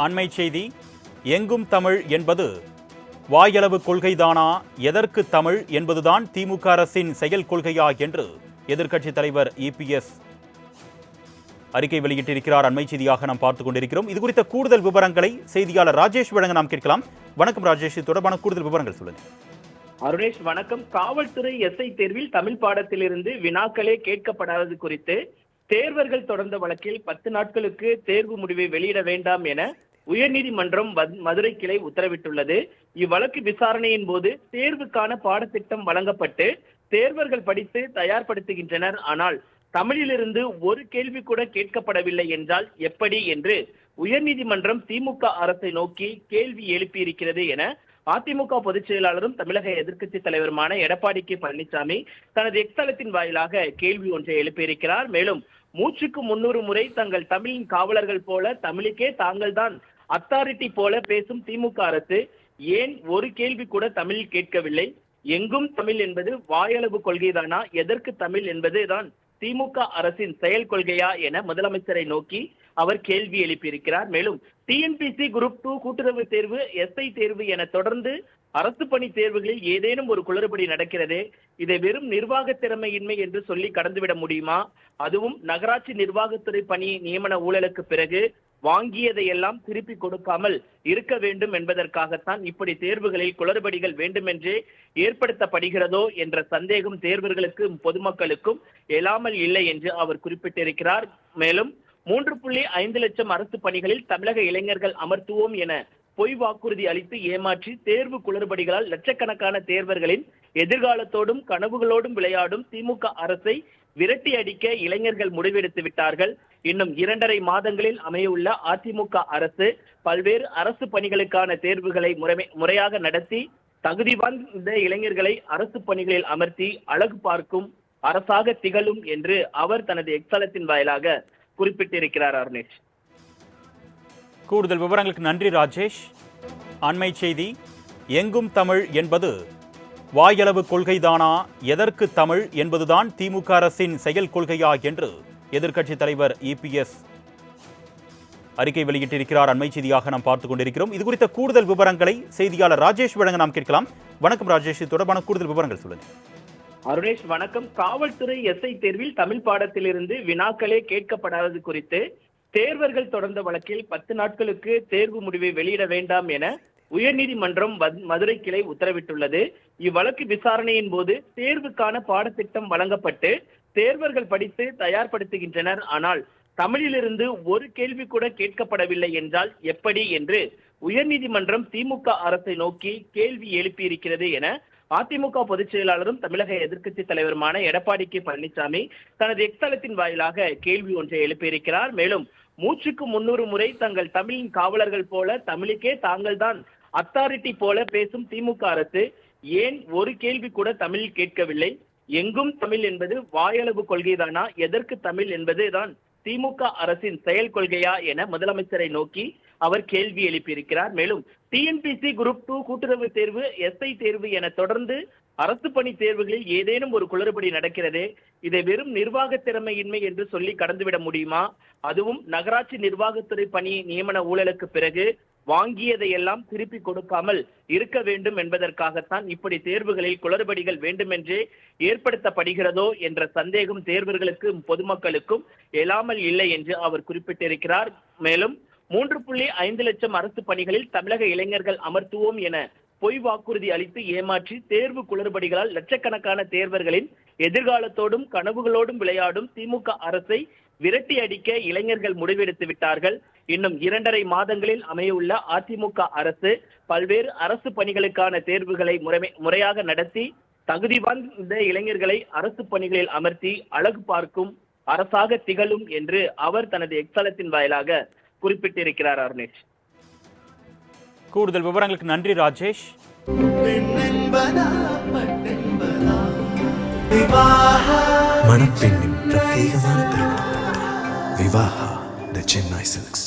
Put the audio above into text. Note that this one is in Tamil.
அண்மை செய்தி. எங்கும் தமிழ் என்பது வாயளவு கொள்கைதானா, எதற்கு தமிழ் என்பதுதான் திமுக அரசின் செயல் கொள்கையா என்று எதிர்க்கட்சித் தலைவர் இபிஎஸ் அறிக்கை வெளியிட்டிருக்கிறார். அண்மை செய்தியாக நாம் பார்த்துக் கொண்டிருக்கிறோம். இது குறித்த கூடுதல் விவரங்களை செய்தியாளர் ராஜேஷ் வழங்க நாம் கேட்கலாம். வணக்கம் ராஜேஷ், இது தொடர்பான கூடுதல் விவரங்கள் சொல்லுங்க. அருணேஷ் வணக்கம். காவல்துறை எஸ்ஐ தேர்வில் தமிழ் பாடத்திலிருந்து வினாக்களே கேட்கப்படாதது குறித்து தேர்வர்கள் தொடர்ந்த வழக்கில் 10 நாட்களுக்கு தேர்வு முடிவை வெளியிட வேண்டாம் என உயர்நீதிமன்றம் மதுரை கிளை உத்தரவிட்டுள்ளது. இவ்வழக்கு விசாரணையின் போது தேர்வுக்கான பாடத்திட்டம் வழங்கப்பட்டு தேர்வர்கள் படித்து தயார்படுத்துகின்றனர். ஆனால் தமிழிலிருந்து ஒரு கேள்வி கூட கேட்கப்படவில்லை என்றால் எப்படி என்று உயர்நீதிமன்றம் திமுக அரசை நோக்கி கேள்வி எழுப்பியிருக்கிறது என அதிமுக பொதுச் செயலாளரும் தமிழக எதிர்க்கட்சித் தலைவருமான எடப்பாடி கே பழனிசாமி தனது எக்ஸ்தலத்தின் வாயிலாக கேள்வி ஒன்றை எழுப்பியிருக்கிறார். மேலும் மூச்சுக்கு 300 முறை தங்கள் தமிழின் காவலர்கள் போல தமிழுக்கே தாங்கள் தான் அத்தாரிட்டி போல பேசும் திமுக அரசு ஏன் ஒரு கேள்வி கூட தமிழில் கேட்கவில்லை? எங்கும் தமிழ் என்பது வாயளவு கொள்கைதானா, எதற்கு தமிழ் என்பதுதான் திமுக அரசின் செயல் கொள்கையா என முதலமைச்சரை நோக்கி அவர் கேள்வி எழுப்பியிருக்கிறார். மேலும் டிஎன்பிசி குரூப் 2 கூட்டுறவு தேர்வு, எஸ்ஐ தேர்வு என தொடர்ந்து அரசு பணி தேர்வுகளில் ஏதேனும் ஒரு குளறுபடி நடக்கிறது, இதை வெறும் நிர்வாக திறமையின்மை என்று சொல்லி கடந்துவிட முடியுமா? அதுவும் நகராட்சி நிர்வாகத்துறை பணி நியமன ஊழலுக்கு பிறகு வாங்கியதையெல்லாம் திருப்பி கொடுக்காமல் இருக்க வேண்டும் என்பதற்காகத்தான் இப்படி தேர்வுகளில் குளறுபடிகள் வேண்டுமென்றே ஏற்படுத்தப்படுகிறதோ என்ற சந்தேகம் தேர்வர்களுக்கும் பொதுமக்களுக்கும் எழாமல் இல்லை என்று அவர் குறிப்பிட்டிருக்கிறார். மேலும் 3.5 லட்சம் அரசு பணிகளில் தமிழக இளைஞர்கள் அமர்த்துவோம் என பொய் வாக்குறுதி அளித்து ஏமாற்றி தேர்வு குளறுபடிகளால் லட்சக்கணக்கான தேர்வர்களின் எதிர்காலத்தோடும் கனவுகளோடும் விளையாடும் திமுக அரசை விரட்டி அடிக்க இளைஞர்கள் முடிவெடுத்து விட்டார்கள். இன்னும் 2.5 மாதங்களில் அமையவுள்ள அதிமுக அரசு பல்வேறு அரசு பணிகளுக்கான தேர்வுகளை முறையாக நடத்தி தகுதி வாய்ந்த இளைஞர்களை அரசு பணிகளில் அமர்த்தி அழகு பார்க்கும் அரசாக திகழும் என்று அவர் தனது எக்ஸலத்தின் வாயிலாக குறிப்பிட்டிருக்கிறார். அருணேஷ், கூடுதல் விவரங்களுக்கு நன்றி ராஜேஷ். அண்மை செய்தி. எங்கும் தமிழ் என்பது வாயளவு கொள்கைதானா, எதற்கு தமிழ் என்பதுதான் திமுக அரசின் செயல் கொள்கையா என்று எதிர்க்கட்சித் தலைவர் இபிஎஸ் அறிக்கை வெளியிட்டிருக்கிறார். அண்மை செய்தியாக நாம் பார்த்துக் கொண்டிருக்கிறோம். இது குறித்த கூடுதல் விவரங்களை செய்தியாளர் ராஜேஷ் வழங்க நாம் கேட்கலாம். வணக்கம் ராஜேஷ், இது தொடர்பான கூடுதல் விவரங்கள் சொல்லுங்க. அருணேஷ் வணக்கம். காவல்துறை எஸ்ஐ தேர்வில் தமிழ் பாடத்திலிருந்து வினாக்களே கேட்கப்படாதது குறித்து தேர்வர்கள் தொடர்ந்த வழக்கில் 10 நாட்களுக்கு தேர்வு முடிவை வெளியிட வேண்டாம் என உயர்நீதிமன்றம் மதுரை கிளை உத்தரவிட்டுள்ளது. இவ்வழக்கு விசாரணையின் போது தேர்வுக்கான பாடத்திட்டம் வழங்கப்பட்டு தேர்வர்கள் படித்து தயார்படுத்துகின்றனர். ஆனால் தமிழிலிருந்து ஒரு கேள்வி கூட கேட்கப்படவில்லை என்றால் எப்படி என்று உயர்நீதிமன்றம் திமுக அரசை நோக்கி கேள்வி எழுப்பியிருக்கிறது என அதிமுக பொதுச் செயலாளரும் தமிழக எதிர்க்கட்சித் தலைவருமான எடப்பாடி கே பழனிசாமி தனது எக்ஸ்தலத்தின் வாயிலாக கேள்வி ஒன்றை எழுப்பியிருக்கிறார். மேலும் மூச்சுக்கு 300 முறை தங்கள் தமிழின் காவலர்கள் போல தமிழுக்கே தாங்கள் தான் அத்தாரிட்டி போல பேசும் திமுக அரசு ஏன் ஒரு கேள்வி கூட தமிழில் கேட்கவில்லை? எங்கும் தமிழ் என்பது வாயளவு கொள்கைதானா, எதற்கு தமிழ் என்பதுதான் திமுக அரசின் செயல் கொள்கையா என முதலமைச்சரை நோக்கி அவர் கேள்வி எழுப்பியிருக்கிறார். மேலும் டிஎன்பிசி குரூப் 2 கூட்டுறவு தேர்வு, எஸ்ஐ தேர்வு என தொடர்ந்து அரசு பணி தேர்வுகளில் ஏதேனும் ஒரு குளறுபடி நடக்கிறது, இதை வெறும் நிர்வாக திறமையின்மை என்று சொல்லி கடந்துவிட முடியுமா? அதுவும் நகராட்சி நிர்வாகத்துறை பணி நியமன ஊழலுக்கு பிறகு வாங்கியதையெல்லாம் திருப்பி கொடுக்காமல் இருக்க வேண்டும் என்பதற்காகத்தான் இப்படி தேர்வுகளில் குளறுபடிகள் வேண்டுமென்றே ஏற்படுத்தப்படுகிறதோ என்ற சந்தேகம் தேர்வர்களுக்கும் பொதுமக்களுக்கும் எழாமல் இல்லை என்று அவர் குறிப்பிட்டிருக்கிறார். மேலும் 3.5 லட்சம் அரசு பணிகளில் தமிழக இளைஞர்கள் அமர்த்துவோம் என பொய் வாக்குறுதி அளித்து ஏமாற்றி தேர்வு குளறுபடிகளால் லட்சக்கணக்கான தேர்வர்களின் எதிர்காலத்தோடும் கனவுகளோடும் விளையாடும் திமுக அரசை விரட்டி அடிக்க இளைஞர்கள் முடிவெடுத்து விட்டார்கள். இன்னும் 2.5 மாதங்களில் அமையவுள்ள அதிமுக அரசு பல்வேறு அரசு பணிகளுக்கான தேர்வுகளை முறையாக நடத்தி தகுதி வாய்ந்த இளைஞர்களை அரசு பணிகளில் அமர்த்தி அழகு பார்க்கும் அரசாக திகழும் என்று அவர் தனது எக்ஸலத்தின் வாயிலாக குறிப்பிட்டிருக்கிறார். அருணேஷ், கூடுதல் விவரங்களுக்கு நன்றி ராஜேஷ். மணப்பெண்ணின் பிரத்யேகமான திருமணம் விவாஹா தி சென்னை சில்க்ஸ்.